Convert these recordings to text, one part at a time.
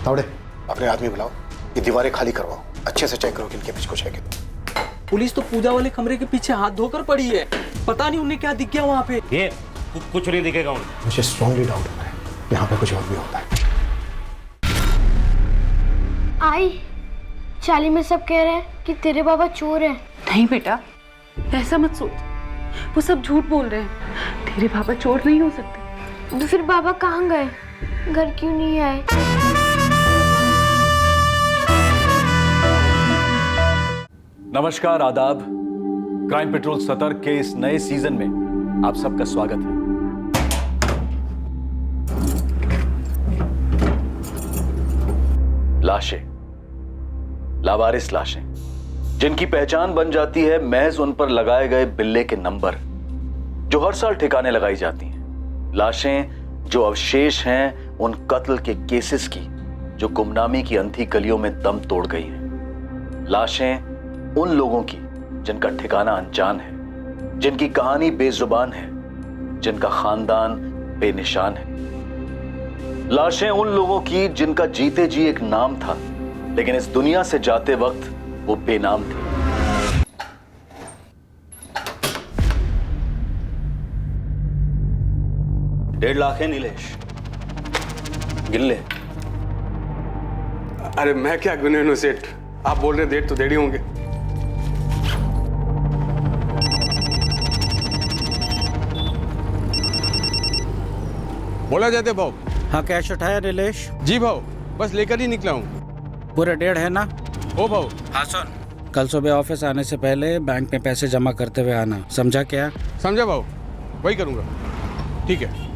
तावड़े, अपने आदमी बुलाओ, ये दीवारें खाली करवाओ, अच्छे से चेक करो कि इनके पीछे कुछ है क्या। पुलिस तो पूजा वाले कमरे के पीछे हाथ धोकर पड़ी है, पता नहीं उन्हें क्या दिख गया वहाँ पे। ये कुछ नहीं दिखेगा उन्हें। मुझे स्ट्रांगली डाउट होता है यहाँ पे कुछ और भी होता है। आई, चाली में सब कह रहे हैं कि तेरे बाबा चोर हैं। नहीं बेटा, ऐसा मत सोच, वो सब झूठ बोल रहे हैं। तेरे बाबा चोर नहीं हो सकते। तो फिर बाबा कहाँ गए? घर क्यों नहीं आए? नमस्कार, आदाब। क्राइम पेट्रोल सतर्क के इस नए सीजन में आप सबका स्वागत है। लाशें, लावारिस लाशें, जिनकी पहचान बन जाती है महज उन पर लगाए गए बिल्ले के नंबर, जो हर साल ठिकाने लगाई जाती हैं। लाशें जो अवशेष हैं उन कत्ल के केसेस की जो गुमनामी की अंधी गलियों में दम तोड़ गई हैं। लाशें उन लोगों की जिनका ठिकाना अनजान है, जिनकी कहानी बेजुबान है, जिनका खानदान बेनिशान है। लाशें उन लोगों की जिनका जीते जी एक नाम था, लेकिन इस दुनिया से जाते वक्त वो बेनाम थे। $1.5 लाख है नीलेश, गिन ले। अरे मैं क्या गिनूं सेठ, आप बोल रहे 1.5 तो 1.5 होंगे। बोला जाते भाव। हाँ, कैश उठाया नीलेश? जी भाव, बस लेकर ही निकला हूँ। पूरे 1.5 है ना? ओ भाव। हाँ सुन, कल सुबह ऑफिस आने से पहले बैंक में पैसे जमा करते हुए आना, समझा क्या? समझा भाव, वही करूँगा। ठीक है।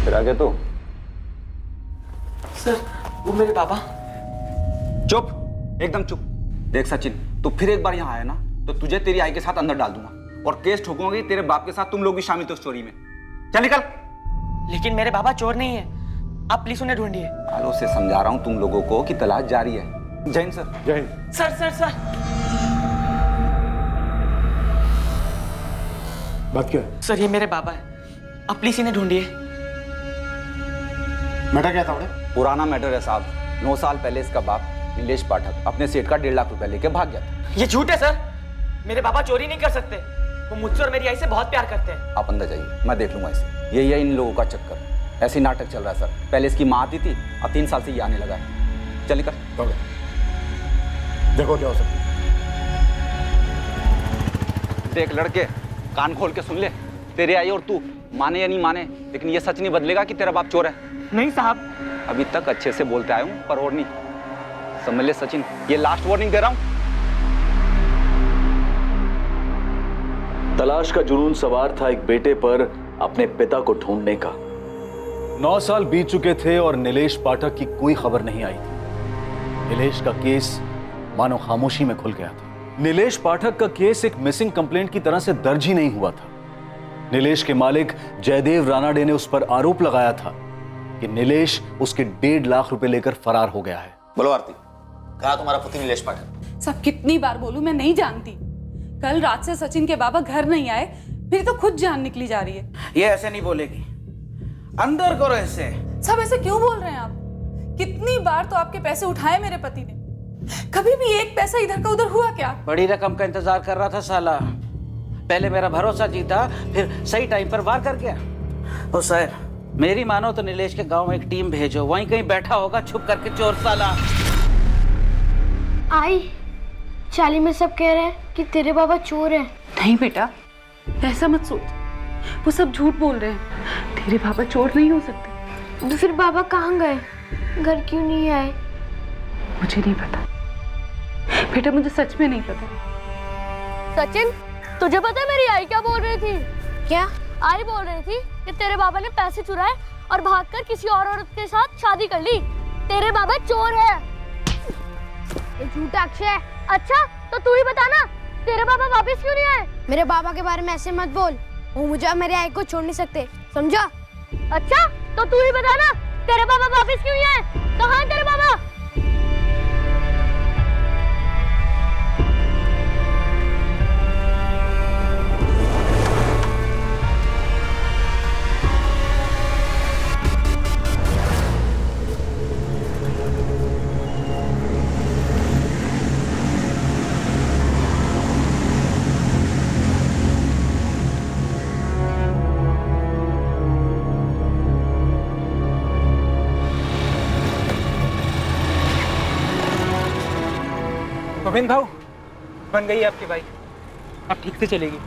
फिर आगे तो सर, वो मेरे बाबा। चुप, एकदम चुप। देख सचिन, तू फिर एक बार यहाँ आया ना तो तुझे तेरी आई के साथ अंदर डाल दूंगा और केस ठोकूंगा कि तेरे बाप के साथ तुम लोग भी शामिल थे उस चोरी में। चल निकल। लेकिन मेरे बाबा चोर नहीं है, आप प्लीज उन्हें ढूंढिए। आलो से समझा रहा हूँ तुम लोगों को कि तलाश जारी है। जय हिंद सर। जय हिंद। सर सर सर, बात क्या है? सर ये मेरे बाबा है, आप प्लीज इन्हें ढूंढिए। मैटर क्या था तावड़े? पुराना मैटर है साहब। 9 साल पहले इसका बाप नीलेश पाठक अपने सेठ का 1.5 लाख रुपए लेके भाग गया था। ये झूठ है सर, मेरे बाबा चोरी नहीं कर सकते, वो मुझसे और मेरी आई से बहुत प्यार करते हैं। आप अंदर जाइए, मैं देख लूंगा इसे। यही है इन लोगों का चक्कर, ऐसी नाटक चल रहा है सर। पहले इसकी माँ आती थी, अब 3 साल से ये आने लगा है। चल निकल। तावड़े, देखो क्या हो सकता है। देख लड़के, कान खोल के सुन ले। तेरे आई और तू माने या नहीं माने, लेकिन ये सच नहीं बदलेगा कि तेरा बाप चोर है। नहीं साहब। अभी तक अच्छे से बोलते आया हूँ, पर और नहीं। समझ ले सचिन, ये लास्ट वार्निंग दे रहा हूँ। तलाश का जुनून सवार था एक बेटे पर अपने पिता को ढूंढने का। 9 साल बीत चुके थे और नीलेश पाठक की कोई खबर नहीं आई थी। नीलेश का केस मानो खामोशी में खुल गया था। नीलेश पाठक का केस एक मिसिंग कंप्लेंट की तरह से दर्ज ही नहीं हुआ था। नीलेश के मालिक जयदेव रानाडे ने उस पर आरोप लगाया था कि नीलेश उसके 1.5 लाख रुपए लेकर फरार हो गया है। बोलो आरती, कहा तुम्हारा पति नीलेश पाठक? सब कितनी बार बोलूं, मैं नहीं जानती। कल रात से सचिन के बाबा घर नहीं आए, मेरी तो खुद जान निकली जा रही है। ये ऐसे नहीं बोलेगी, अंदर करो ऐसे। सब ऐसे क्यों बोल रहे हैं आप? कितनी बार तो आपके पैसे उठाए मेरे पति ने, कभी भी एक पैसा इधर का उधर हुआ क्या? बड़ी रकम का इंतजार कर रहा था साला। पहले मेरा भरोसा जीता, फिर सही टाइम पर वार कर गया। ओ सर, मेरी मानो तो नीलेश के गांव में एक टीम भेजो, वहीं कहीं बैठा होगा छुप करके चोर साला। आई, चाली में सब कह रहे हैं कि तेरे बाबा चोर है। नहीं बेटा, ऐसा मत सोच, वो सब झूठ बोल रहे हैं। तेरे पापा चोर नहीं हो सकते। तो फिर बाबा कहाँ गए, घर क्यों नहीं आए? मुझे नहीं पता बेटा, मुझे सच में नहीं पता। सचिन, तुझे पता है मेरी आई क्या बोल रही थी? क्या? आई बोल रही थी कि तेरे बाबा ने पैसे चुराए और भागकर किसी और औरत के साथ शादी कर ली। तेरे बाबा चोर है। ये झूठा अक्षय। अच्छा, तो तू ही बता ना, तेरे बाबा वापस क्यों नहीं आए? मेरे बाबा के बारे में ऐसे मत बोल, वो मुझे और मेरी आई को छोड़ नहीं सकते, समझा? अच्छा, तो तू ही बता ना, तेरे बाबा वापस क्यों नहीं आए? कहाँ है तेरे बाबा? गोविंद भाऊ, बन गई है आपकी बाइक, अब ठीक से चलेगी।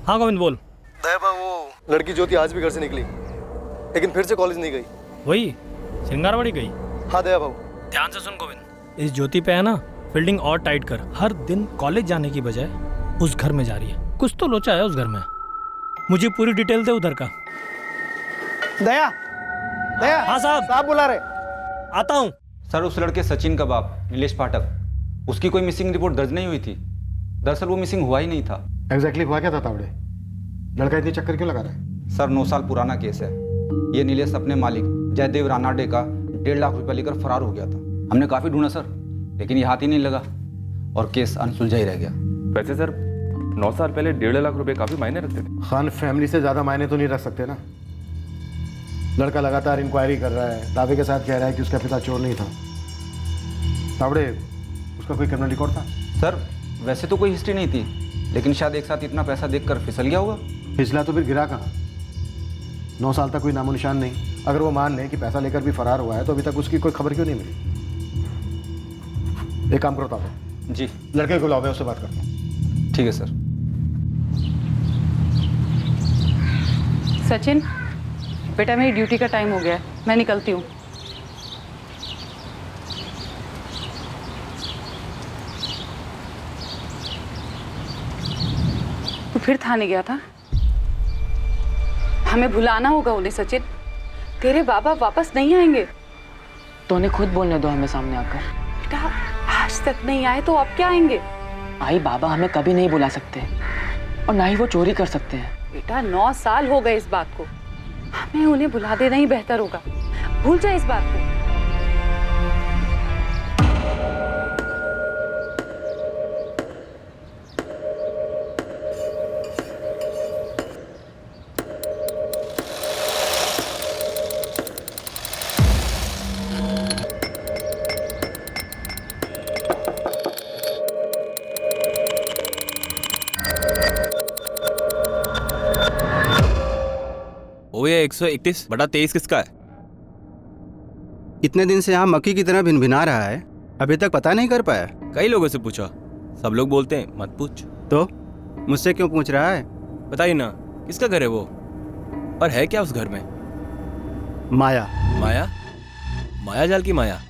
हाँ गोविंद बोल। दया वो लड़की ज्योति आज भी घर से निकली, लेकिन फिर से कॉलेज नहीं गई। वही श्रृंगारवाड़ी गई। हाँ दया भाऊ। ध्यान से सुन गोविंद, इस ज्योति पे है ना फील्डिंग और टाइट कर। हर दिन कॉलेज जाने की बजाय उस घर में जा रही है, कुछ तो लोचा है उस घर में। मुझे पूरी डिटेल दे उधर का। दया, दया। हाँ साहब बुला रहे। आता हूँ। सर, उस लड़के सचिन का बाप नीलेश पाठक, उसकी कोई मिसिंग रिपोर्ट दर्ज नहीं हुई थी। दरअसल वो मिसिंग हुआ ही नहीं था। एग्जैक्टली हुआ क्या था तावड़े? लड़का इतनी चक्कर क्यों लगा रहा है? सर, 9 साल पुराना केस है। ये नीलेश अपने मालिक जयदेव रानाडे का 1.5 लाख रुपया लेकर फरार हो गया था। हमने काफी ढूंढा सर, लेकिन ये हाथ ही नहीं लगा और केस अनसुलझा ही रह गया। वैसे सर 9 साल पहले 1.5 लाख रुपए काफी मायने रखते थे। खान फैमिली से ज्यादा मायने तो नहीं रख सकते ना। लड़का लगातार इंक्वायरी कर रहा है, दावे के साथ कह रहा है कि उसका पिता चोर नहीं था। तावड़े, उसका कोई क्रिमिनल रिकॉर्ड था? सर, वैसे तो कोई हिस्ट्री नहीं थी, लेकिन शायद एक साथ इतना पैसा देखकर फिसल गया होगा। फिसला तो फिर गिरा कहाँ? 9 साल तक कोई नामो निशान नहीं। अगर वो मान ले कि पैसा लेकर भी फरार हुआ है तो अभी तक उसकी कोई खबर क्यों नहीं मिली? एक काम करो तावड़े। जी। लड़के को लाओ, मैं उससे बात करता हूँ। ठीक है सर। सचिन बेटा, मेरी ड्यूटी का टाइम हो गया है, मैं निकलती हूँ। तू फिर थाने गया था? हमें भुलाना होगा उन्हें सचिन। तेरे बाबा वापस नहीं आएंगे। तो उन्हें खुद बोलने दो हमें सामने आकर। बेटा, आज तक नहीं आए तो अब क्या आएंगे? आई, बाबा हमें कभी नहीं बुला सकते और ना ही वो चोरी कर सकते हैं। बेटा, 9 साल हो गए इस बात को, हमें उन्हें बुला देना ही बेहतर होगा। भूल जा इस बात को। ओए 131/23 किसका है? इतने दिन से यहाँ मक्खी की तरह भिनभिना रहा है, अभी तक पता नहीं कर पाया? कई लोगों से पूछा, सब लोग बोलते हैं मत पूछ। तो मुझसे क्यों पूछ रहा है? बताइए ना, किसका घर है वो, और है क्या उस घर में? माया। माया? माया जाल की माया?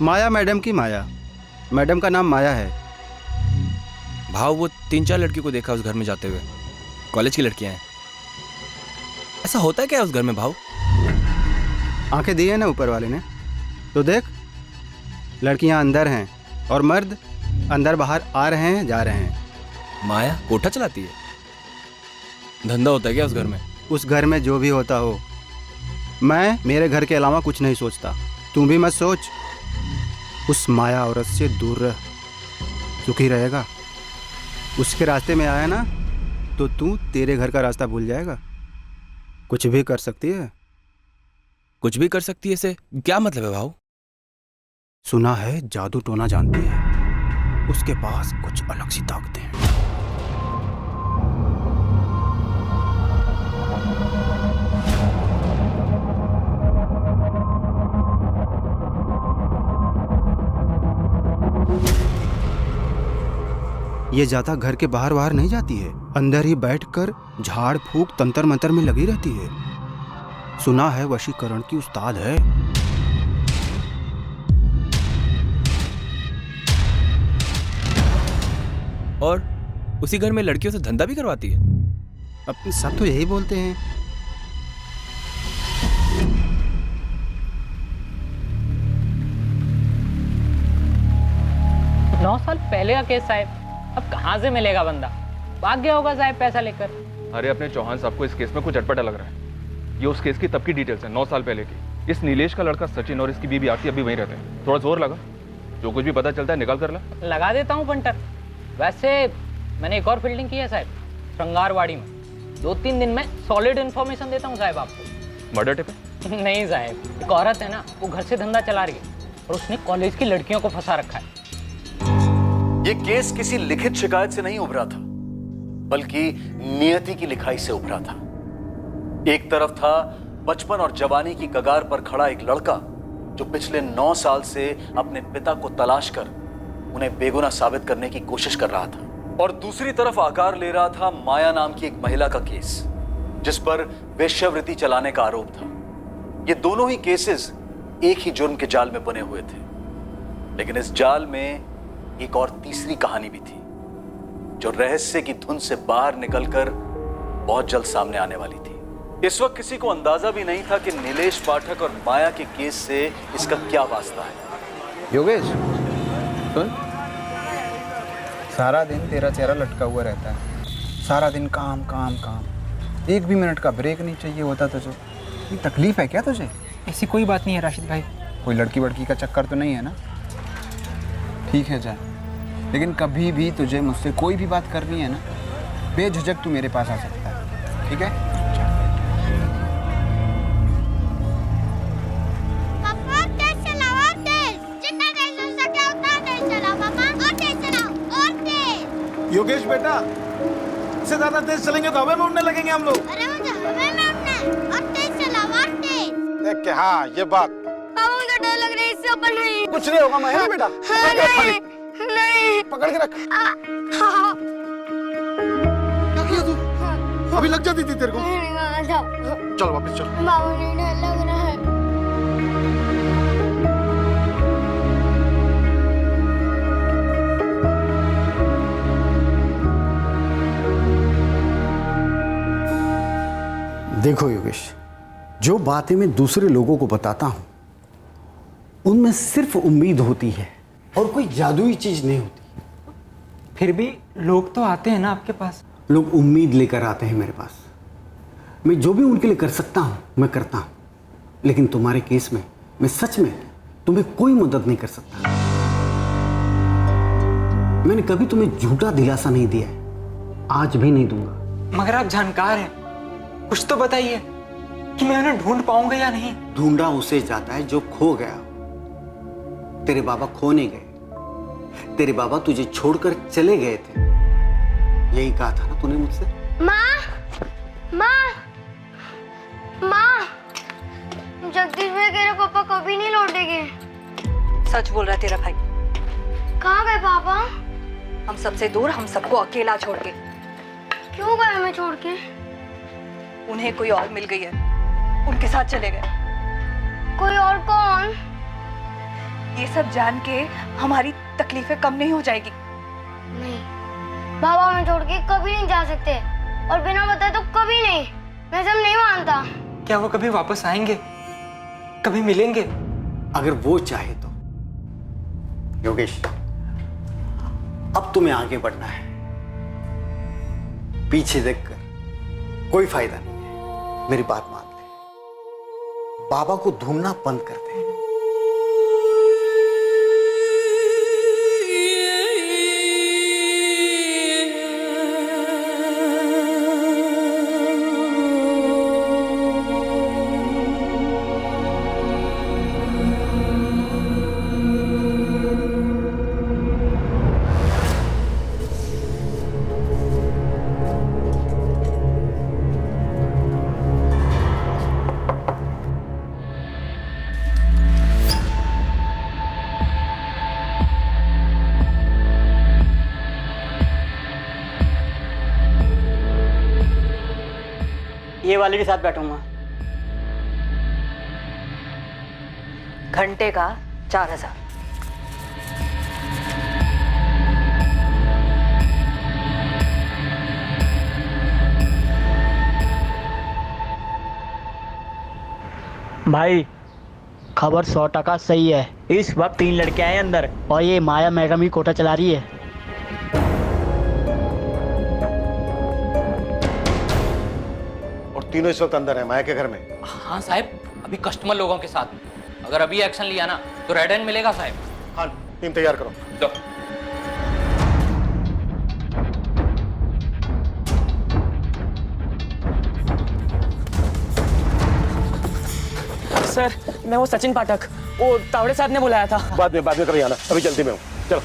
माया मैडम की माया। मैडम का नाम माया है। भाव वो 3-4 लड़कियों को देखा उस घर में जाते हुए, कॉलेज की लड़कियां हैं। ऐसा होता है क्या उस घर में भाव? आंखें दी है ना ऊपर वाले ने, तो देख, लड़कियां अंदर हैं और मर्द अंदर बाहर आ रहे हैं जा रहे हैं। माया कोठा चलाती है? धंधा होता है क्या उस घर में? उस घर में जो भी होता हो, मैं मेरे घर के अलावा कुछ नहीं सोचता। तू भी मत सोच। उस माया औरत से दूर रह, सुखी रहेगा। उसके रास्ते में आया ना तो तू तेरे घर का रास्ता भूल जाएगा। कुछ भी कर सकती है। कुछ भी कर सकती है से क्या मतलब है भाव? सुना है जादू टोना जानती है, उसके पास कुछ अलग सी ताकतें हैं। ये ज्यादा घर के बाहर बाहर नहीं जाती है, अंदर ही बैठकर झाड़ फूक तंत्र मंत्र में लगी रहती है। सुना है वशीकरण की उस्ताद है। और उसी घर में लड़कियों से धंधा भी करवाती है? अब सब तो यही बोलते हैं। नौ साल पहले का केस साहब, अब कहाँ से मिलेगा बंदा? भाग गया होगा साहब पैसा लेकर। अरे अपने चौहान साहब को इस केस में कुछ अटपटा लग रहा है। ये उस केस की तब की डिटेल्स है, 9 साल पहले की। इस नीलेश का लड़का सचिन और इसकी बीबी आरती अभी वहीं रहते हैं। थोड़ा जोर लगा, जो कुछ भी पता चलता है निकाल कर ला। लगा देता हूँ पंटर। वैसे मैंने एक और फील्डिंग की है साहब, श्रृंगारवाड़ी में। 2-3 दिन में सॉलिड इन्फॉर्मेशन देता हूँ साहब आपको। Murder tip? नहीं साहब, एक औरत है ना, वो घर से धंधा चला रही है और उसने कॉलेज की लड़कियों को फंसा रखा है। ये केस किसी लिखित शिकायत से नहीं उभरा था, बल्कि नियति की लिखाई से उभरा था। एक तरफ था बचपन और जवानी की कगार पर खड़ा एक लड़का जो पिछले 9 साल से अपने पिता को तलाश कर उन्हें बेगुनाह साबित करने की कोशिश कर रहा था, और दूसरी तरफ आकार ले रहा था माया नाम की एक महिला का केस, जिस पर वेश्यावृत्ति चलाने का आरोप था। ये दोनों ही केसेस एक ही जुर्म के जाल में बने हुए थे, लेकिन इस जाल में एक और तीसरी कहानी भी थी, जो रहस्य की धुन से बाहर निकलकर बहुत जल्द सामने आने वाली थी। इस वक्त किसी को अंदाजा भी नहीं था कि नीलेश पाठक और माया के केस से इसका क्या वास्ता है। योगेश सुन, सारा दिन तेरा चेहरा लटका हुआ रहता है, सारा दिन काम काम काम, एक भी मिनट का ब्रेक नहीं चाहिए होता तुझे। ये तकलीफ है क्या तुझे? ऐसी कोई बात नहीं है राशिद भाई। कोई लड़की वड़की का चक्कर तो नहीं है ना? ठीक है जा, लेकिन कभी भी तुझे मुझसे कोई भी बात करनी है ना, बेझिझक तू मेरे पास आ सकता है, ठीक है? पापा तेज चलाओ, और तेज, जितना तेज हो सके उतना तेज चलाओ पापा, और तेज चलाओ, और तेज। योगेश बेटा, इससे ज्यादा तेज चलेंगे तो हवा में उड़ने लगेंगे हम लोग। अरे मुझे हवा में उड़ना है, और तेज चलाओ, और तेज। देख के हाँ ये बात। पापा मुझे डर लग रहा है, इससे ऊपर नहीं। कुछ नहीं होगा मैं बेटा। हाँ, नहीं, नहीं। पकड़ के रख। हाँ। क्या किया तू? अभी लग जाती थी तेरे को। चल वापस चल। बाबू नहीं डर लग रहा है। देखो योगेश, जो बातें मैं दूसरे लोगों को बताता हूं उनमें सिर्फ उम्मीद होती है और कोई जादुई चीज नहीं होती। फिर भी लोग तो आते हैं ना आपके पास। लोग उम्मीद लेकर आते हैं मेरे पास। मैं जो भी उनके लिए कर सकता हूं मैं करता हूं, लेकिन तुम्हारे केस में मैं सच में तुम्हें कोई मदद नहीं कर सकता। मैंने कभी तुम्हें झूठा दिलासा नहीं दिया है, आज भी नहीं दूंगा। मगर आप जानकार हैं, कुछ तो बताइए कि मैं उन्हें ढूंढ पाऊंगा या नहीं। ढूंढा उसे जाता है जो खो गया। तेरे बाबा खो नहीं गए, तेरे बाबा तुझे छोड़कर चले गए थे। यही कहा था ना तूने मुझसे। माँ, माँ, कभी नहीं लौटेंगे। सच बोल रहा है तेरा भाई। कहाँ गए पापा? हम सबसे दूर, हम सबको अकेला छोड़ के। क्यों गए हमें छोड़ के? उन्हें कोई और मिल गई है, उनके साथ चले गए। कोई और कौन? ये सब जान के हमारी तकलीफें कम नहीं हो जाएगी। नहीं, बाबा हमें छोड़ के कभी नहीं जा सकते, और बिना बताए तो कभी नहीं। मैं सब नहीं मानता। क्या वो कभी वापस आएंगे? कभी मिलेंगे? अगर वो चाहे तो। योगेश, अब तुम्हें आगे बढ़ना है। पीछे देखकर कोई फायदा नहीं है। मेरी बात मान ले, बाबा को ढूंढना बंद कर दे। ये वाले के साथ बैठूंगा। घंटे का 4000। भाई खबर 100% सही है। इस वक्त 3 लड़के आए अंदर, और ये माया मैडम ही कोटा चला रही है। तीनों इस वक्त अंदर है माया के घर में। हाँ साहब, अभी कस्टमर लोगों के साथ। अगर अभी एक्शन लिया ना तो रेड हैंड मिलेगा साहब। हाँ, टीम तैयार करो। जाओ। सर, मैं वो सचिन पाठक, वो तावड़े साहब ने बुलाया था। बाद में कभी आना, अभी जल्दी में हूँ। चलो।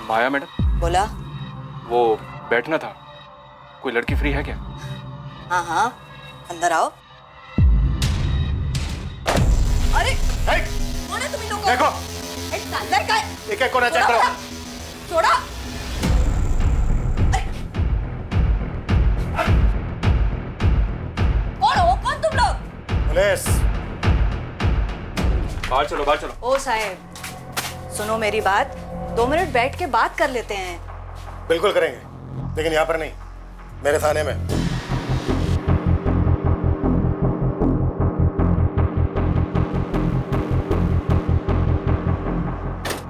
माया मैडम। बोला। वो बैठना था, कोई लड़की फ्री है क्या? हाँ हाँ, अंदर आओ। अरे कौन है तुम लोग? देखो, अंदर का एक कोना चेक करो। छोड़ा। कौन हो? कौन तुम लोग? पुलिस। बाहर चलो, बाहर चलो। ओ साहब, सुनो मेरी बात। 2 मिनट बैठ के बात कर लेते हैं। बिल्कुल करेंगे, लेकिन यहाँ पर नहीं, मेरे थाने में।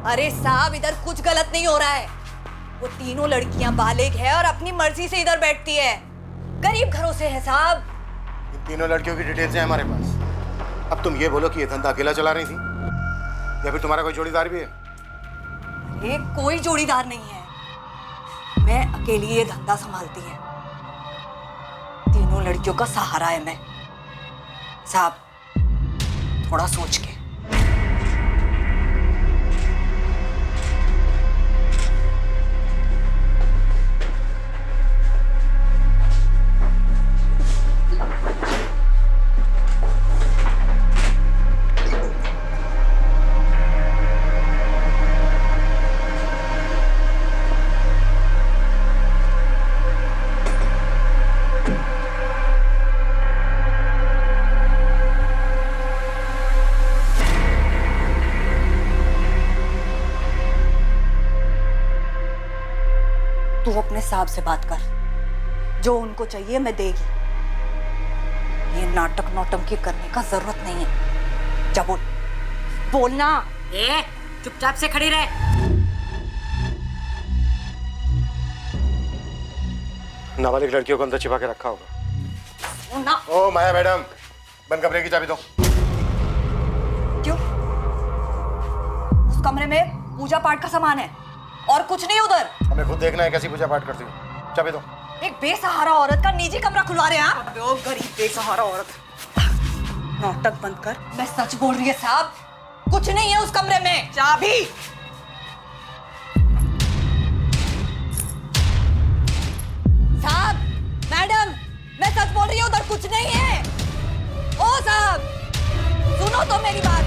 अरे साहब, इधर कुछ गलत नहीं हो रहा है। वो तीनों लड़कियां बालिग है और अपनी मर्जी से इधर बैठती है। गरीब घरों से है साहब। इन तीनों लड़कियों की डिटेल्स हैं हमारे पास। अब तुम ये बोलो कि ये धंधा अकेला चला रही थी, या फिर तुम्हारा कोई जोड़ीदार भी है? ये कोई जोड़ीदार नहीं है, मैं अकेली ये धंधा संभालती है। तीनों लड़कियों का सहारा है मैं। साहब, थोड़ा सोच के। तू अपने साहब से बात कर, जो उनको चाहिए मैं देगी। ये नाटक नौटंकी करने का जरूरत नहीं है। जा बोल, बोलना। चुपचाप से खड़ी रहे। नाबालिग लड़कियों को अंदर छिपा के रखा होगा। ना। ओ माया मैडम, बंद कमरे की चाबी दो। कमरे में पूजा पाठ का सामान है और कुछ नहीं उधर। हमें खुद देखना है कैसी पूजा पाठ करती हूँ। चाबी दो। एक बेसहारा औरत का निजी कमरा खुलवा रहे हैं आप? अबे ओ गरीब बेसहारा औरत, नाटक बंद कर। मैं सच बोल रही है साहब, कुछ नहीं है उस कमरे में। चाबी। साहब, मैडम, मैं सच बोल रही हूँ, उधर कुछ नहीं है। ओ साहब, सुनो तो मेरी बात।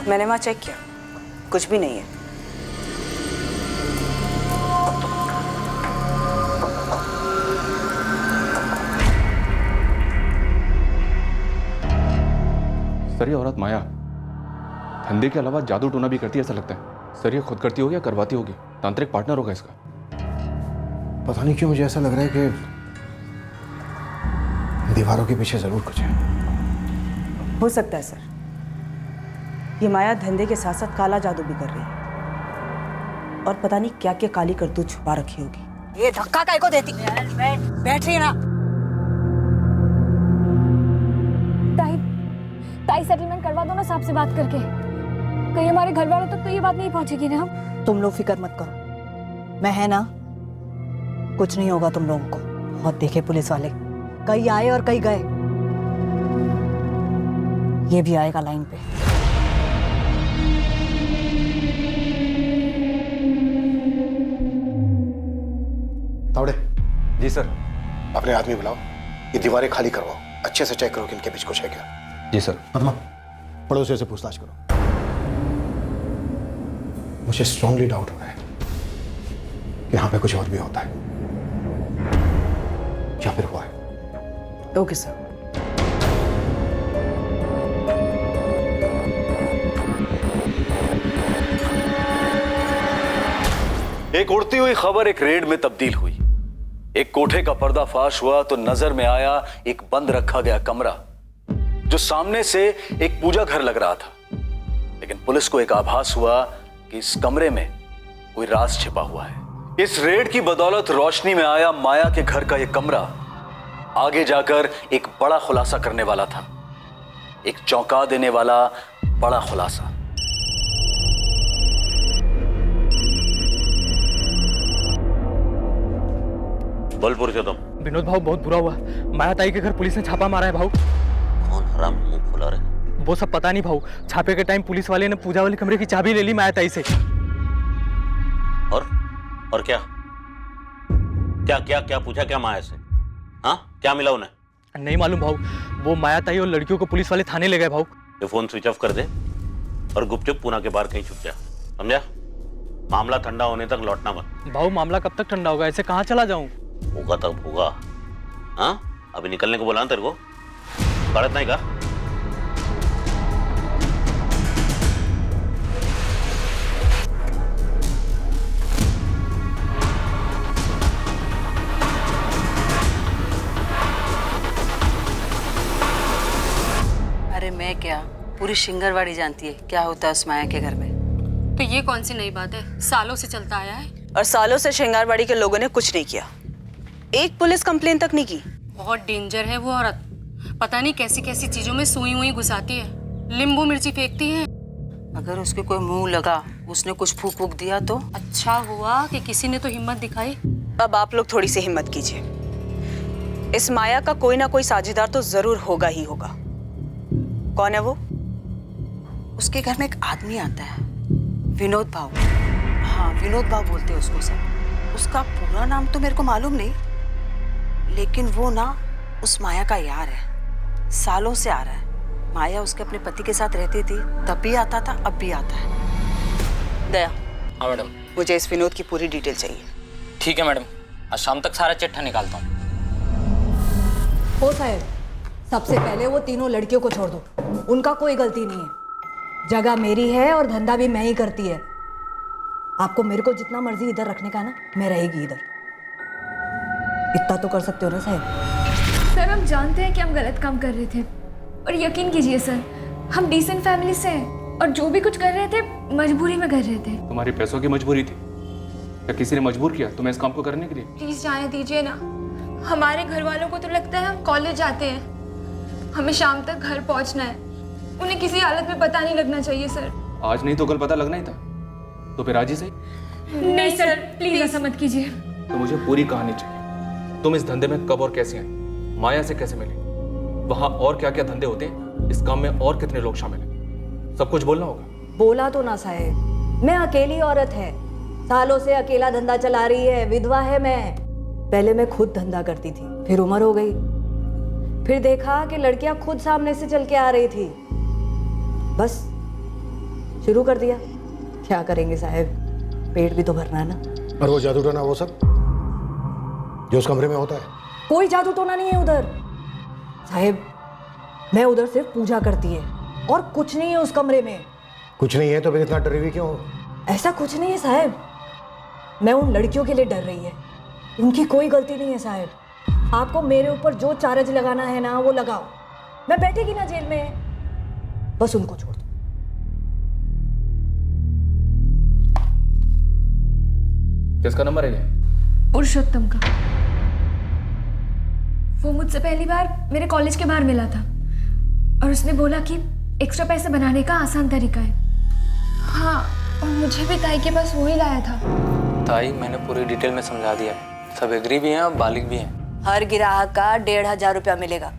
मैंने वहां चेक किया, कुछ भी नहीं है। सर ये औरत माया धंधे के अलावा जादू टोना भी करती है ऐसा लगता है। सर ये खुद करती होगी या करवाती होगी? तांत्रिक पार्टनर होगा इसका। पता नहीं क्यों मुझे ऐसा लग रहा है कि दीवारों के पीछे जरूर कुछ है। हो सकता है सर, ये माया धंधे के साथ साथ काला जादू भी कर रही है और पता नहीं क्या क्या काली करतूत छुपा रखी होगी। ये धक्का काय को देती? बैठ रही है ना। ताई सेटलमेंट करवा दो ना साहब से बात करके। कहीं हमारे घर वालों तक तो ये बात नहीं पहुंचेगी ना। तुम लोग फिक्र मत करो, मैं है ना, कुछ नहीं होगा तुम लोगों को। बहुत देखे पुलिस वाले, कई आए और कई गए। ये भी आएगा लाइन पे। तावड़े। जी सर। अपने आदमी बुलाओ, ये दीवारें खाली करवाओ, अच्छे से चेक करो कि इनके बीच कुछ है क्या। जी सर। पद्मा, पड़ोसियों से पूछताछ करो। मुझे स्ट्रांगली डाउट हो रहा है कि यहाँ पे कुछ और भी होता है या फिर हुआ है। Okay sir. एक उड़ती हुई खबर एक रेड में तब्दील हुई। एक कोठे का पर्दाफाश हुआ तो नजर में आया एक बंद रखा गया कमरा जो सामने से एक पूजा घर लग रहा था। लेकिन पुलिस को एक आभास हुआ कि इस कमरे में कोई राज छिपा हुआ है। इस रेड की बदौलत रोशनी में आया माया के घर का यह कमरा आगे जाकर एक बड़ा खुलासा करने वाला था, एक चौंका देने वाला बड़ा खुलासा। बोल पुरुषोत्तम। विनोद भाऊ बहुत बुरा हुआ। माया ताई के घर पुलिस ने छापा मारा है भाऊ। कौन हराम मुंह खुला रहे? वो सब पता नहीं भाऊ। छापे के टाइम पुलिस वाले ने पूजा वाले कमरे की चाबी ले ली माया ताई से। और क्या क्या क्या क्या पूछा क्या माया से? हाँ, क्या मिला उन्हें? नहीं मालूम भाऊ। वो माया ताई और लड़कियों को पुलिस वाले थाने ले गए भाऊ। ये फोन स्विच ऑफ कर दे और गुपचुप पुणे के बाहर कहीं छुप जा, समझा? मामला ठंडा होने तक लौटना मत। भाऊ मामला कब तक ठंडा होगा? ऐसे कहाँ चला जाऊं? होगा तब होगा। हाँ, अभी निकलने को बोला ना तेरे को, गलत नहीं कहा? अरे मैं क्या, पूरी शिंगरवाड़ी जानती है क्या होता है उस माया के घर में। तो ये कौन सी नई बात है? सालों से चलता आया है। और सालों से शिंगारवाड़ी के लोगों ने कुछ नहीं किया, एक पुलिस कंप्लेन तक नहीं की। बहुत डेंजर है वो औरत। पता नहीं कैसी कैसी चीजों में सुई हुई घुसाती है, नींबू मिर्ची फेंकती है। अगर उसके कोई मुंह लगा, उसने कुछ फूक फूक दिया तो? अच्छा हुआ कि किसी ने तो हिम्मत दिखाई। अब आप लोग थोड़ी सी हिम्मत कीजिए। इस माया का कोई ना कोई साझेदार तो जरूर होगा ही होगा। कौन है वो? उसके घर में एक आदमी आता है, विनोद भाव। हाँ, विनोद भाव बोलते हैं उसको सब। उसका पूरा नाम तो मेरे को मालूम नहीं, लेकिन वो ना उस माया का यार है, सालों से आ रहा है। माया उसके अपने पति के साथ रहती थी, तब भी आता था, अब भी आता है। दया। हाँ मैडम। मुझे इस विनोद की पूरी डिटेल चाहिए। ठीक है मैडम, आज शाम तक सारा चिट्ठा निकालता हूँ। हो साहब, सबसे पहले वो तीनों लड़कियों को छोड़ दो, उनका कोई गलती नहीं है। जगह मेरी है और धंधा भी मैं ही करती है। आपको मेरे को जितना मर्जी इधर रखने का ना, मैं रहेगी इधर। इतना तो कर सकते हो ना साहब। सर हम जानते हैं कि हम गलत काम कर रहे थे, और यकीन कीजिए सर, हम डिसेंट फैमिली से हैं और जो भी कुछ कर रहे थे मजबूरी में कर रहे थे। तुम्हारी पैसों की मजबूरी थी या किसी ने मजबूर किया तुम्हें इस काम को करने के लिए? प्लीज जाने दीजिए ना। हमारे घर वालों को तो लगता है हम कॉलेज जाते हैं, हमें शाम तक घर पहुंचना है। उन्हें किसी हालत में पता नहीं लगना चाहिए सर। आज नहीं तो कल पता लगना ही था, तो फिर आज ही सही। नहीं सर, प्लीज ऐसा मत कीजिए। तो मुझे पूरी कहानी चाहिए। तुम इस धंधे में कब और कैसे आई, माया से कैसे मिले, वहां और क्या क्या धंधे होते हैं, इस काम में और कितने लोग शामिल हैं, सब कुछ बोलना होगा। बोला तो ना साहब, मैं अकेली औरत है, सालों से अकेला धंधा चला रही है, विधवा है मैं। पहले मैं खुद धंधा करती थी, फिर उम्र हो गई, फिर देखा कि लड़कियां खुद सामने से चल के आ रही थी, बस शुरू कर दिया। क्या करेंगे साहब, पेट भी तो भरना है ना। और वो जादू टोना वो सब जो उस कमरे में होता है? कोई जादू टोना नहीं है उधर साहब, मैं उधर सिर्फ पूजा करती है और कुछ नहीं है उस कमरे में। कुछ नहीं है तो फिर इतना डरी हुई क्यों? ऐसा कुछ नहीं है साहब, मैं उन लड़कियों के लिए डर रही है, उनकी कोई गलती नहीं है साहब। आपको मेरे ऊपर जो चार्ज लगाना है ना वो लगाओ, मैं बैठेगी ना जेल में, बस उनको छोड़ दो। किसका नंबर है ये? पुरुषोत्तम का। वो मुझसे पहली बार मेरे कॉलेज के बाहर मिला था और उसने बोला कि एक्स्ट्रा पैसे बनाने का आसान तरीका है। हाँ, और मुझे भी ताई के पास वही लाया था। ताई मैंने पूरी डिटेल में समझा दिया, सब एग्री भी हैं और बालिग भी हैं। हर ग्राहक का 1500 रुपया मिलेगा।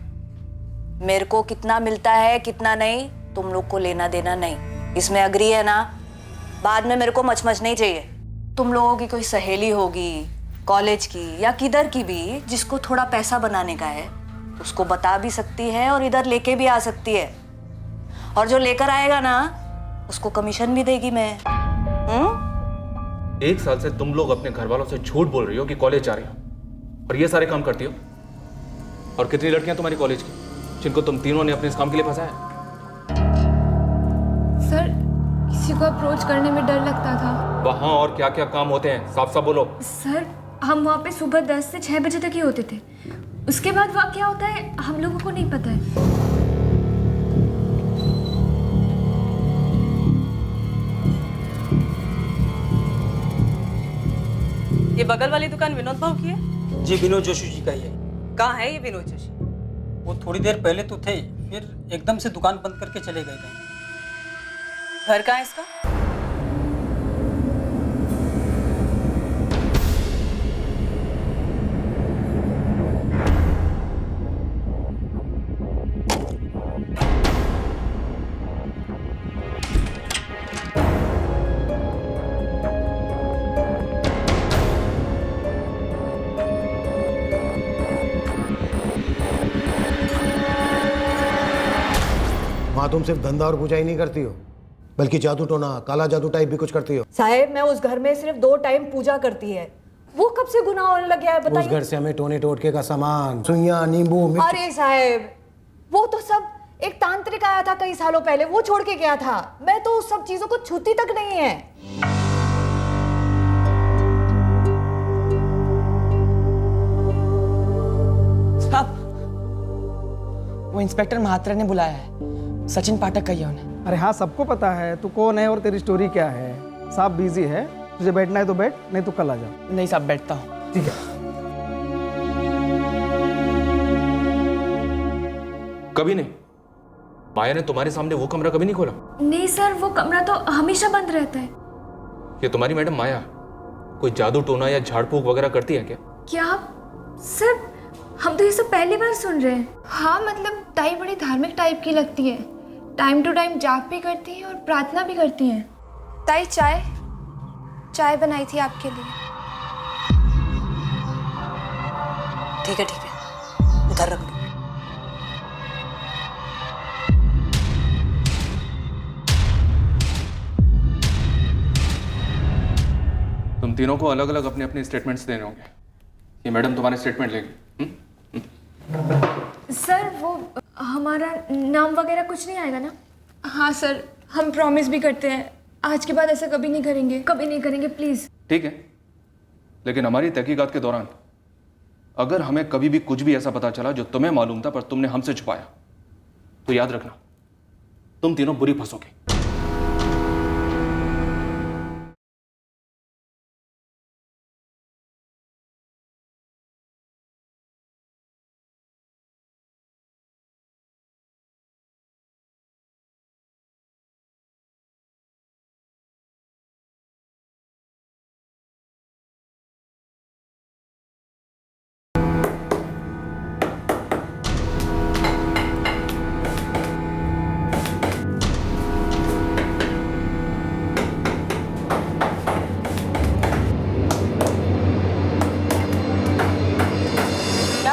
मेरे को कितना मिलता है कितना नहीं, तुम लोग को लेना देना नहीं। इसमें एग्री है ना? बाद में मेरे को मचमच नहीं चाहिए। तुम लोगों की कोई सहेली होगी कॉलेज की या किधर की भी, जिसको थोड़ा पैसा बनाने का है, उसको बता भी सकती है और इधर लेके भी आ सकती है। और जो लेकर आएगा ना, उसको कमीशन भी देगी मैं। 1 साल से तुम लोग अपने घर वालों से झूठ बोल रही हो कि कॉलेज जा रही हो, और ये सारे काम करती हो। और कितनी लड़कियां तुम्हारी कॉलेज की जिनको तुम तीनों ने अपने इस काम के लिए फंसाया? सर, किसी को अप्रोच करने में डर लगता था। वहां और क्या क्या काम होते हैं, साफ साफ बोलो। सर, हम वहाँ पे सुबह 10 से 6 बजे तक ही होते थे। उसके बाद वहाँ क्या होता है हम लोगों को नहीं पता है। ये बगल वाली दुकान विनोद भाव की है? जी, विनोद जोशी जी का ही है। कहाँ है ये विनोद जोशी? वो थोड़ी देर पहले तो थे, फिर एकदम से दुकान बंद करके चले गए कहीं। घर कहाँ है इसका? वहाँ तुम सिर्फ धंधा और पूजा ही नहीं करती हो, बल्कि जादू टोना, काला जादू टाइप भी कुछ करती हो। साहेब, मैं उस घर में सिर्फ 2 टाइम पूजा करती है, वो कब से गुनाह होने लग गया है बताइए? उस घर से हमें टोने टोटके का सामान, सुइयां, नींबू, मिर्च। अरे साहेब, वो तो सब एक तांत्रिक आया था कई सालों पहले, वो छोड़ के गया था। मैं तो उस सब चीजों को छूती तक नहीं है। साहब, वो इंस्पेक्टर महात्रा ने बुलाया है, सचिन पाठक कहिए उन्हें। अरे हाँ, सबको पता है तू कौन है और तेरी स्टोरी क्या है। साहब बिजी है, तुझे बैठना है तो बैठ, नहीं तो कल आ जा। नहीं साहब, बैठता हूँ। ठीक है। कभी नहीं। माया ने तुम्हारे सामने वो कमरा कभी नहीं खोला? नहीं सर, वो कमरा तो हमेशा बंद रहता है। ये तुम्हारी मैडम माया कोई जादू टोना या झाड़ फूक वगैरह करती है क्या? क्या सर, हम तो ये सब पहली बार सुन रहे हैं। हाँ, मतलब ताई बड़ी धार्मिक टाइप की लगती है, टाइम टू टाइम जाप भी करती है और प्रार्थना भी करती हैं। ताई, चाय बनाई थी आपके लिए। ठीक है, उधर रख दो। तुम तीनों को अलग अलग अपने अपने स्टेटमेंट्स देने होंगे। ये मैडम तुम्हारे स्टेटमेंट लेंगे। सर वो हमारा नाम वगैरह कुछ नहीं आएगा ना? हाँ सर, हम प्रॉमिस भी करते हैं आज के बाद ऐसा कभी नहीं करेंगे प्लीज। ठीक है, लेकिन हमारी तहकीकात के दौरान अगर हमें कभी भी कुछ भी ऐसा पता चला जो तुम्हें मालूम था पर तुमने हमसे छुपाया, तो याद रखना तुम तीनों बुरी फंसोगे।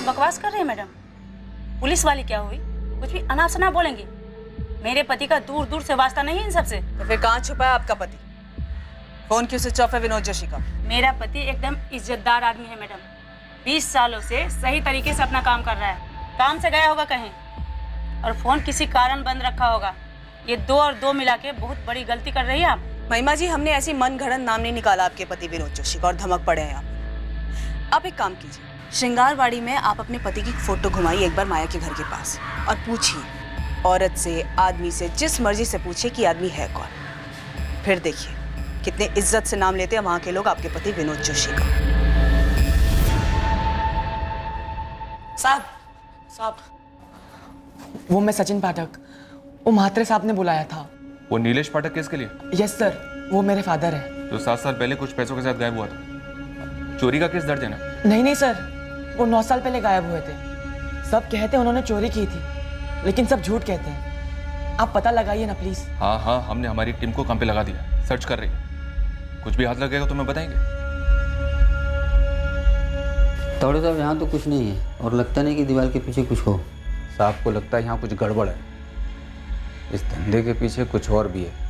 बकवास कर रहे हैं मैडम? पुलिस वाली क्या हुई? कुछ भी अनाप शनाप बोलेंगी? मेरे पति का दूर दूर से वास्ता नहीं है इन सबसे। तो फिर कहाँ छुपा है आपका पति? फोन क्यों स्विच ऑफ है विनोद जोशी का? मेरा पति एकदम इज्जतदार आदमी है मैडम। 20 सालों से सही तरीके से अपना काम कर रहा है। काम से गया होगा कहीं और फोन किसी कारण बंद रखा होगा। ये 2 और 2 मिला के बहुत बड़ी गलती कर रही है आप। महिमा जी, हमने ऐसी मन घड़न नाम नहीं निकाला आपके पति विनोद जोशी का और धमक पड़े हैं आप एक काम कीजिए, श्रृंगारवाड़ी में आप अपने पति की फोटो घुमाइए एक बार माया के घर के पास और पूछिए, औरत से, आदमी से, जिस मर्जी से पूछिए कि आदमी है कौन। फिर देखिए कितने इज्जत से नाम लेते हैं वहां के लोग आपके पति विनोद जोशी का। साहब, वो मैं सचिन पाठक, वो म्हात्रे साहब ने बुलाया था। वो नीलेश पाठक केस के लिए? यस सर, वो मेरे फादर है। जो 7 साल पहले कुछ पैसों के साथ गायब हुआ था। चोरी का केस दर्ज है ना? नहीं सर, वो 9 साल पहले गायब हुए थे। सब कहते हैं उन्होंने चोरी की थी, लेकिन सब झूठ कहते हैं। आप पता लगाइए ना प्लीज। हाँ, हमने हमारी टीम को काम पे लगा दिया, सर्च कर रही है। कुछ भी हाथ लगेगा तो मैं बताएंगे। तावड़े साहब, यहाँ तो कुछ नहीं है और लगता नहीं कि दीवार के पीछे कुछ हो। साहब को लगता है यहाँ कुछ गड़बड़ है। इस धंधे के पीछे कुछ और भी है।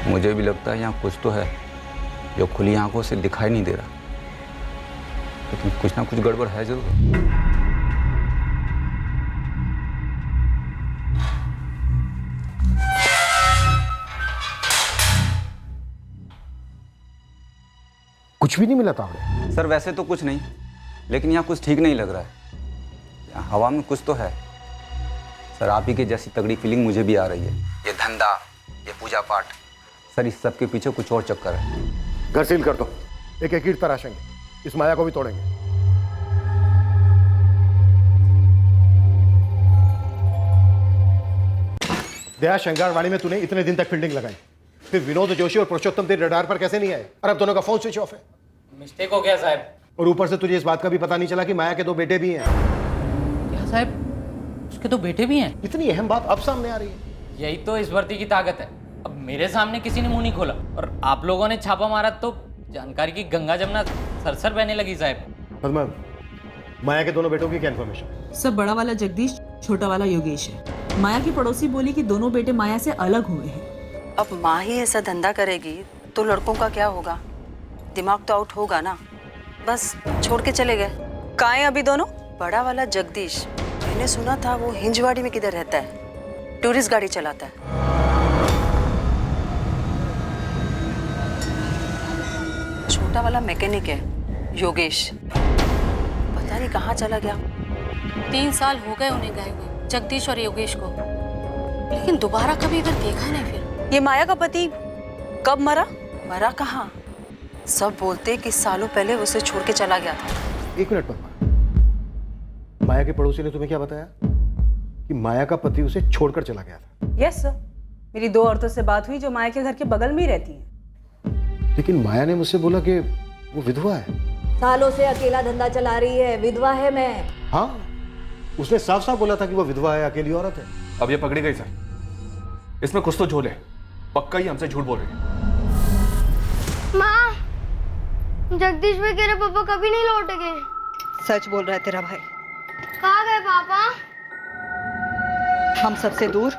मुझे भी लगता है यहाँ कुछ तो है जो खुली आंखों से दिखाई नहीं दे रहा, लेकिन कुछ ना कुछ गड़बड़ है जरूर। कुछ भी नहीं मिला तावड़े? सर वैसे तो कुछ नहीं, लेकिन यहाँ कुछ ठीक नहीं लग रहा है। यहाँ हवा में कुछ तो है। सर आप ही के जैसी तगड़ी फीलिंग मुझे भी आ रही है। ये धंधा, ये पूजा पाठ, सर इस सब के पीछे कुछ और चक्कर है। घर सील कर दो, एक एक ईंट तराशेंगे, इस माया को भी तोड़ेंगे। दया, श्रृंगारवाड़ी में तूने इतने दिन तक फील्डिंग लगाई, फिर विनोद जोशी और पुरुषोत्तम तेरे रडार पर कैसे नहीं आए? और अब दोनों का फोन स्विच ऑफ है। मिस्टेक हो गया साहब। और ऊपर से तुझे इस बात का भी पता नहीं चला कि माया के 2 बेटे भी हैं। क्या साहब, उसके 2 बेटे भी हैं? इतनी अहम बात अब सामने आ रही है। यही तो इस भर्ती की ताकत है। अब मेरे सामने किसी ने मुंह नहीं खोला और आप लोगों ने छापा मारा तो जानकारी की गंगा जमुना सरसर बहने लगी साहब। पद्मा, माया के दोनों बेटों की क्या इन्फॉर्मेशन? सब बड़ा वाला जगदीश, छोटा वाला योगेश है। माया की पड़ोसी बोली कि दोनों बेटे माया से अलग हुए हैं। अब माँ ही ऐसा धंधा करेगी तो लड़कों का क्या होगा? दिमाग तो आउट होगा ना। बस छोड़ के चले गए। कहाँ हैं अभी दोनों? बड़ा वाला जगदीश, मैंने सुना था वो हिंजवाड़ी में किधर रहता है, टूरिस्ट गाड़ी चलाता है। छोटा वाला मैकेनिक है योगेश, पता नहीं कहाँ चला गया। 3 साल हो गए उन्हें गए हुए, जगदीश और योगेश को, लेकिन दोबारा कभी इधर देखा नहीं। फिर ये माया का पति कब मरा? मरा कहाँ? सब बोलते कि सालों पहले उसे छोड़ के चला गया था। 1 मिनट पद्मा, माया के पड़ोसी ने तुम्हें क्या बताया कि माया का पति उसे छोड़कर चला गया था? यस सर, मेरी 2 औरतों से बात हुई जो माया के घर के बगल में ही रहती हैं। लेकिन माया ने मुझसे बोला कि वो विधवा है। सालों से अकेला धंधा चला रही है, विधवा है मैं। हाँ, उसने साफ साफ बोला था कि वो विधवा है, अकेली औरत है। अब ये पकड़ी गई सर, इसमें कुछ तो झोल है। पक्का ही हमसे झूठ बोल रही है। माँ, जगदीश भाई तेरे पापा कभी नहीं लौटेंगे। सच बोल रहा है तेरा भाई। कहाँ गए पापा? हम सबसे दूर,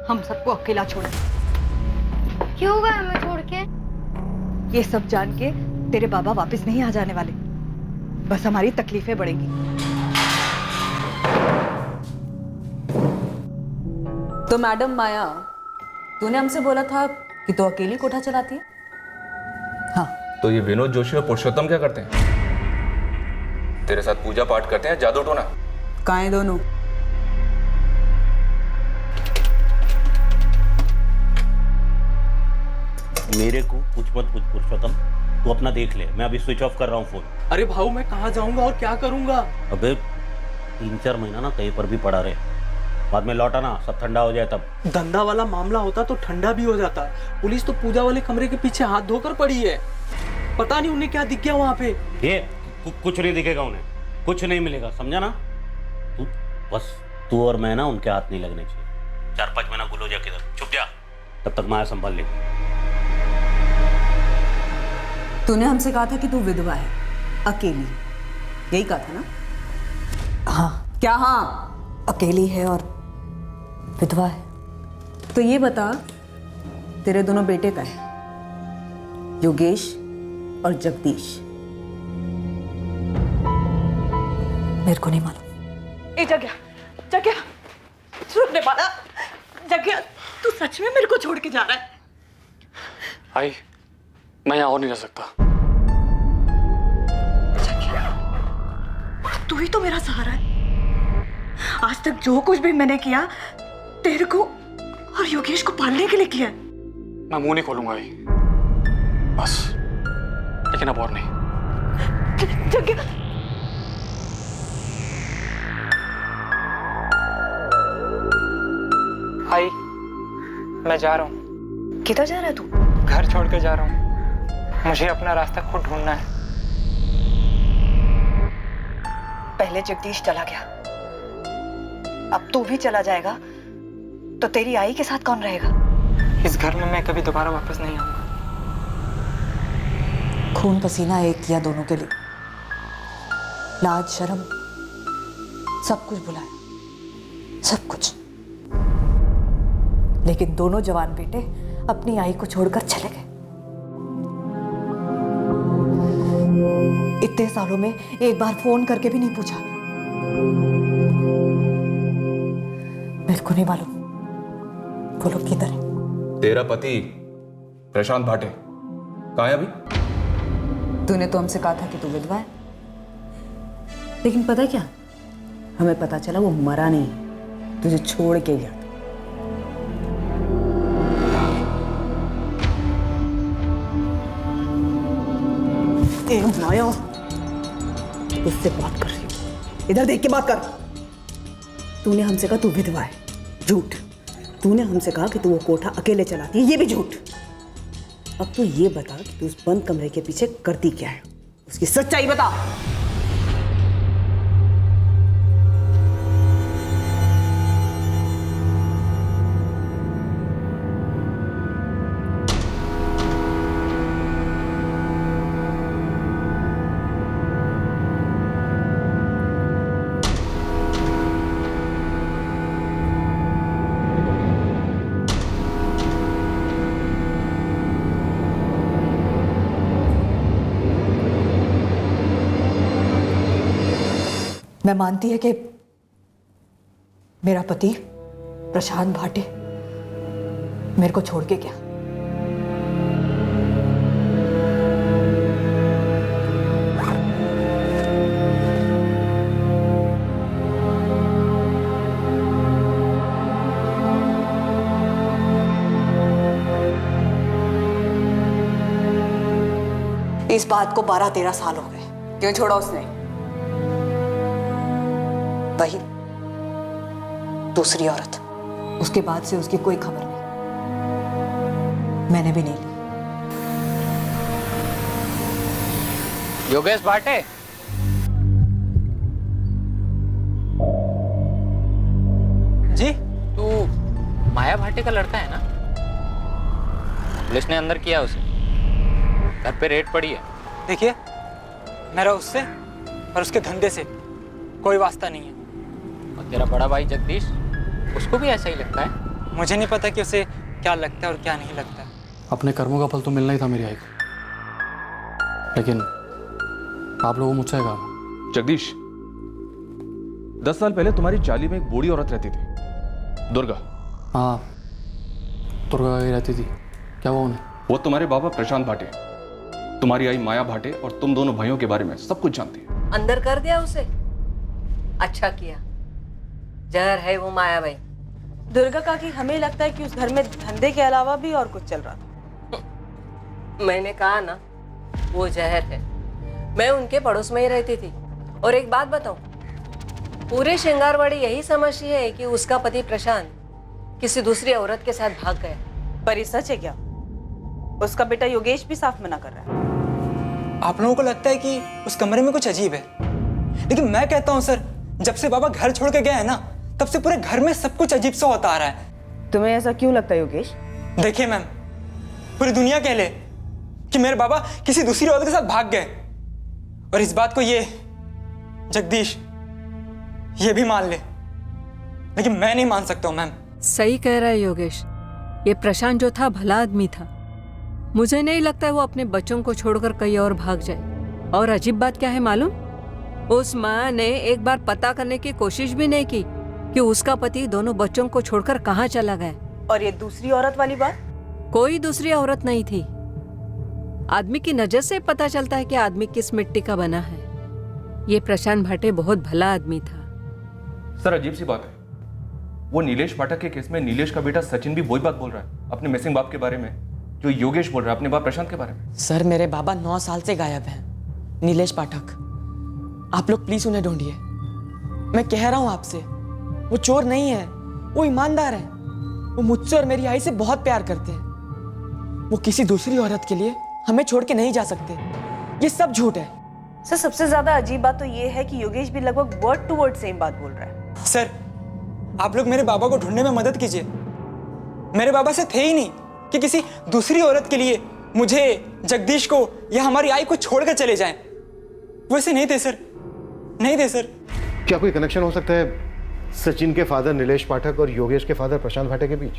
हम सबको अकेला छोड़। क्यों गए हमें छोड़ के? ये सब जान के तेरे बाबा वापस नहीं आ जाने वाले, बस हमारी तकलीफें बढ़ेंगी। तो मैडम माया, तूने हमसे बोला था कि तू अकेली कोठा चलाती है? तो ये विनोद जोशी और पुरुषोत्तम क्या करते हैं? तेरे साथ पूजा पाठ करते हैं, जादू टोना? कहाँ हैं दोनों? मेरे को कुछ मत पूछ पुरुषोत्तम, तू अपना देख ले, मैं अभी स्विच ऑफ कर रहा हूँ फोन। अरे भाऊ मैं कहाँ जाऊंगा और क्या करूंगा? अबे 3-4 महीना ना कहीं पर भी पड़ा रहे, बाद में लौटा ना सब ठंडा हो जाए तब। धंधा वाला मामला होता तो ठंडा भी हो जाता। पुलिस तो पूजा वाले कमरे के पीछे हाथ धोकर पड़ी है, पता नहीं उन्हें क्या दिख गया वहां पे। ये कुछ नहीं दिखेगा उन्हें, कुछ नहीं मिलेगा, समझा ना? तू और मैं ना उनके हाथ नहीं लगने चाहिए। 4-5 महीना गुलो जा किधर, चुप जा, तब तक माया संभाल लेगी। तूने हमसे कहा था कि तू विधवा है, अकेली, यही कहा था ना? हाँ। क्या हाँ? अकेली है और विधवा है। तो ये बता, तेरे दोनों बेटे का है, योगेश और जगदीश? मेरे को नहीं मालूम। ए जग्या, जग्या, रुकने वाला, जग्या, तू सच में मेरे को छोड़ के जा रहा है? आई, मैं यहाँ और नहीं रह सकता। तू ही तो मेरा सहारा है। आज तक जो कुछ भी मैंने किया तेरे को और योगेश को पालने के लिए किया है। मैं मुंह नहीं खोलूंगा आई, बस, लेकिन अब और नहीं। जग्या, आई, मैं जा रहा हूँ। किधर जा रहा है तू? घर छोड़ के जा रहा हूँ, मुझे अपना रास्ता खुद ढूंढना है। पहले जगदीश चला गया, अब तू भी चला जाएगा तो तेरी आई के साथ कौन रहेगा? इस घर में मैं कभी दोबारा वापस नहीं आऊंगा। खून पसीना एक किया दोनों के लिए, लाज शर्म सब कुछ भुलाया, सब कुछ। लेकिन दोनों जवान बेटे अपनी आई को छोड़कर चले गए। इतने सालों में एक बार फोन करके भी नहीं पूछा। मेरे को नहीं मालूम वो लोग किधर है। तेरा पति प्रशांत भाटे कहाँ है अभी? तूने तो हमसे कहा था कि तू विधवा है, लेकिन पता है क्या, हमें पता चला वो मरा नहीं, तुझे छोड़ के गया। माया, उससे बात कर रही हूँ, इधर देख के बात कर। तूने हमसे कहा तू विधवा है, झूठ। तूने हमसे कहा कि तू वो कोठा अकेले चलाती है, ये भी झूठ। अब तू ये बता कि तू उस बंद कमरे के पीछे करती क्या है, उसकी सच्चाई बता। मैं मानती है कि मेरा पति प्रशांत भाटे मेरे को छोड़ के गया, इस बात को 12-13 साल हो गए। क्यों छोड़ा उसने? वही दूसरी औरत। उसके बाद से उसकी कोई खबर नहीं, मैंने भी नहीं ली। योगेश भाटे, जी? तू माया भाटे का लड़का है ना? पुलिस ने अंदर किया उसे, घर पे रेड पड़ी है। देखिए, मेरा उससे और उसके धंधे से कोई वास्ता नहीं है। और तेरा बड़ा भाई जगदीश, उसको भी ऐसा ही लगता है? मुझे नहीं पता कि उसे क्या लगता है और क्या नहीं लगता। अपने कर्मों का फल तो मिलना ही था मेरी आई को, लेकिन आप लोगों मुझसे कहा। जगदीश, 10 साल पहले तुम्हारी चाली में एक बूढ़ी औरत रहती थी, दुर्गा। हाँ, दुर्गा ही रहती थी। क्या हुआ उन्हें? वो तुम्हारे बाबा प्रशांत भाटे, तुम्हारी आई माया भाटे और तुम दोनों भाइयों के बारे में सब कुछ जानती है। अंदर कर दिया उसे? अच्छा किया। जहर है वो माया भाई। दुर्गा काकी, हमें लगता है कि उस घर में धंधे के अलावा भी और कुछ चल रहा था। मैंने कहा ना, वो जहर है। मैं उनके पड़ोस में ही रहती थी। और एक बात बताऊं, पूरे श्रृंगारवाड़ी यही समझती है कि उसका पति प्रशांत किसी दूसरी औरत के साथ भाग गया। पर ये सच है क्या? उसका बेटा योगेश भी साफ मना कर रहा है। आप लोगों को लगता है कि उस कमरे में कुछ अजीब है, लेकिन मैं कहता हूँ सर, जब से बाबा घर छोड़ के गए हैं ना, तब से पूरे घर में सब कुछ अजीब सा होता आ रहा है। तुम्हें ऐसा क्यों लगता है योगेश? देखिए मैम, पूरी दुनिया कह ले कि मेरे बाबा किसी दूसरी औरत के साथ भाग गए, और इस बात को ये जगदीश ये भी मान ले, लेकिन मैं नहीं मान सकता हूँ मैम। सही कह रहा है योगेश, ये प्रशांत जो था भला आदमी था। मुझे नहीं लगता है वो अपने बच्चों को छोड़कर कहीं और भाग जाए। और अजीब बात क्या है मालूम? उस माँ ने एक बार पता करने की कोशिश भी नहीं की कि उसका पति दोनों बच्चों को छोड़कर कहाँ चला गया। और ये दूसरी औरत वाली बात? कोई दूसरी औरत नहीं थी। आदमी की नजर से पता चलता है कि आदमी किस मिट्टी का बना है। ये प्रशांत भाटे बहुत भला आदमी था। सर, अजीब सी बात है, वो नीलेश पाठक के केस में नीलेश का बेटा सचिन भी वही बात बोल रहा है अपने मिसिंग बाप के बारे में, जो योगेश बोल रहा है अपने बाप प्रशांत के बारे में। सर, मेरे बाबा 9 साल से गायब हैं। नीलेश पाठक, आप लोग प्लीज उन्हें ढूंढिए। मैं कह रहा हूं आपसे, वो चोर नहीं है, वो ईमानदार है। वो मुझसे और मेरी आई से बहुत प्यार करते हैं। वो किसी दूसरी औरत के लिए हमें छोड़ के नहीं जा सकते। ये सब झूठ है। सर, सबसे ज्यादा अजीब बात तो ये है कि योगेश भी लगभग वर्ड टू वर्ड सेम बात बोल रहा है। सर, आप लोग मेरे बाबा को ढूंढने में मदद कीजिए। मेरे बाबा से थे ही नहीं कि किसी दूसरी औरत के लिए मुझे, जगदीश को या हमारी आई को छोड़कर चले जाएं। वैसे नहीं थे सर, नहीं थे सर। क्या कोई कनेक्शन हो सकता है सचिन के फादर नीलेश पाठक और योगेश के फादर प्रशांत भाटे के बीच?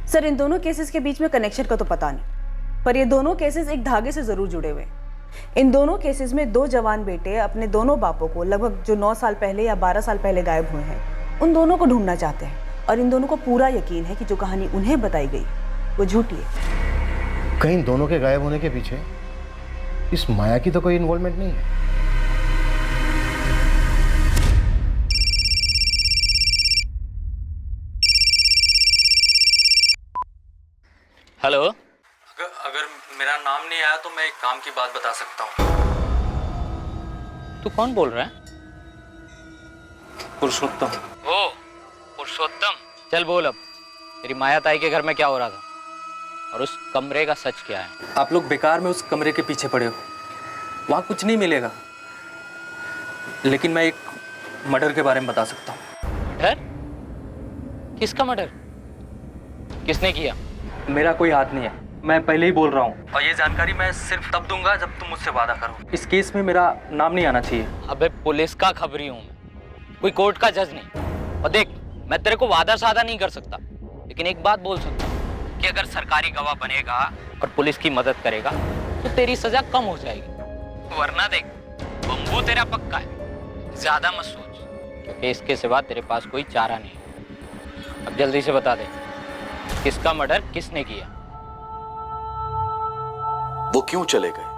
सर, इन दोनों केसेस के बीच में कनेक्शन का तो पता नहीं, पर ये दोनों केसेस एक धागे से जरूर जुड़े हुए हैं। इन दोनों केसेस में 2 जवान बेटे अपने दोनों बापों को लगभग जो 9 साल पहले या 12 साल पहले गायब हुए हैं, उन दोनों को ढूंढना चाहते हैं। और इन दोनों को पूरा यकीन है कि जो कहानी उन्हें बताई गई वो झूठी है। कहीं दोनों के गायब होने के पीछे इस माया की तो कोई इन्वॉल्वमेंट नहीं है। हेलो। अगर मेरा नाम नहीं आया तो मैं एक काम की बात बता सकता हूँ। तू कौन बोल रहा है? पुरुषोत्तम। ओ, पुरुषोत्तम, चल बोल अब, तेरी माया ताई के घर में क्या हो रहा था और उस कमरे का सच क्या है? आप लोग बेकार में उस कमरे के पीछे पड़े हो, वहाँ कुछ नहीं मिलेगा, लेकिन मैं एक मर्डर के बारे में बता सकता हूँ। मर्डर? किसका मर्डर? किसने किया? मेरा कोई हाथ नहीं है, मैं पहले ही बोल रहा हूँ, और ये जानकारी मैं सिर्फ तब दूंगा जब तुम मुझसे वादा करो। इस केस में मेरा नाम नहीं आना चाहिए। अबे पुलिस का खबरी हूँ मैं, कोई कोर्ट का जज नहीं। और देख, मैं तेरे को वादा सादा नहीं कर सकता, लेकिन एक बात बोल सकता हूँ कि अगर सरकारी गवाह बनेगा और पुलिस की मदद करेगा तो तेरी सजा कम हो जाएगी। वरना देख, बम्बू तेरा पक्का है, ज्यादा मत सोच, क्योंकि इसके सिवा तेरे पास कोई चारा नहीं। अब जल्दी से बता दे, किसका मर्डर किसने किया? वो क्यों चले गए?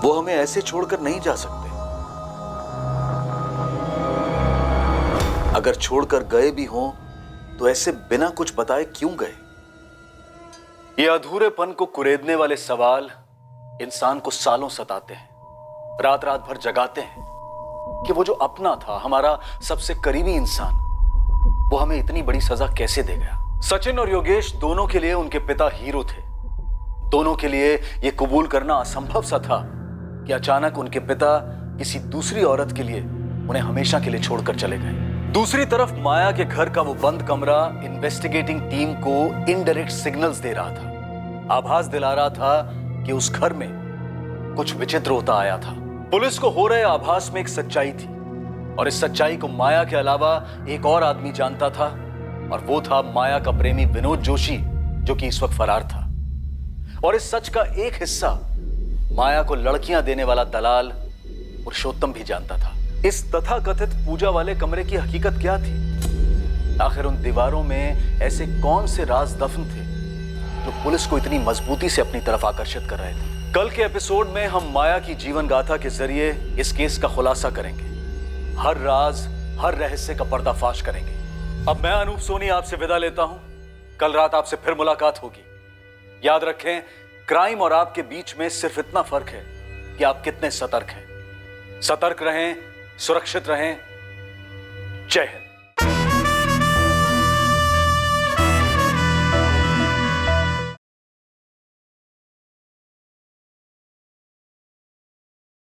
वो हमें ऐसे छोड़कर नहीं जा सकते। अगर छोड़कर गए भी हों तो ऐसे बिना कुछ बताए क्यों गए? ये अधूरेपन को कुरेदने वाले सवाल इंसान को सालों सताते हैं, रात रात भर जगाते हैं कि वो जो अपना था, हमारा सबसे करीबी इंसान, वो हमें इतनी बड़ी सजा कैसे दे गया। सचिन और योगेश दोनों के लिए उनके पिता हीरो थे। दोनों के लिए यह कबूल करना असंभव सा था कि अचानक उनके पिता किसी दूसरी औरत के लिए उन्हें हमेशा के लिए छोड़कर चले गए। दूसरी तरफ माया के घर का वो बंद कमरा इन्वेस्टिगेटिंग टीम को इनडायरेक्ट सिग्नल्स दे रहा था, आभास दिला रहा था कि उस घर में कुछ विचित्र होता आया था। पुलिस को हो रहे आभास में एक सच्चाई थी, और इस सच्चाई को माया के अलावा एक और आदमी जानता था, और वो था माया का प्रेमी विनोद जोशी, जो कि इस वक्त फरार था। और इस सच का एक हिस्सा माया को लड़कियां देने वाला दलाल पुरुषोत्तम भी जानता था। इस तथाकथित पूजा वाले कमरे की हकीकत क्या थी? आखिर उन दीवारों में ऐसे कौन से राज दफन थे जो पुलिस को इतनी मजबूती से अपनी तरफ आकर्षित कर रहे थे? कल के एपिसोड में हम माया की जीवन गाथा के जरिए इस केस का खुलासा करेंगे, हर राज, हर रहस्य का पर्दाफाश करेंगे। अब मैं अनूप सोनी आपसे विदा लेता हूं। कल रात आपसे फिर मुलाकात होगी। याद रखें, क्राइम और आपके बीच में सिर्फ इतना फर्क है कि आप कितने सतर्क हैं। सतर्क रहें, सुरक्षित रहें। जय हिंद।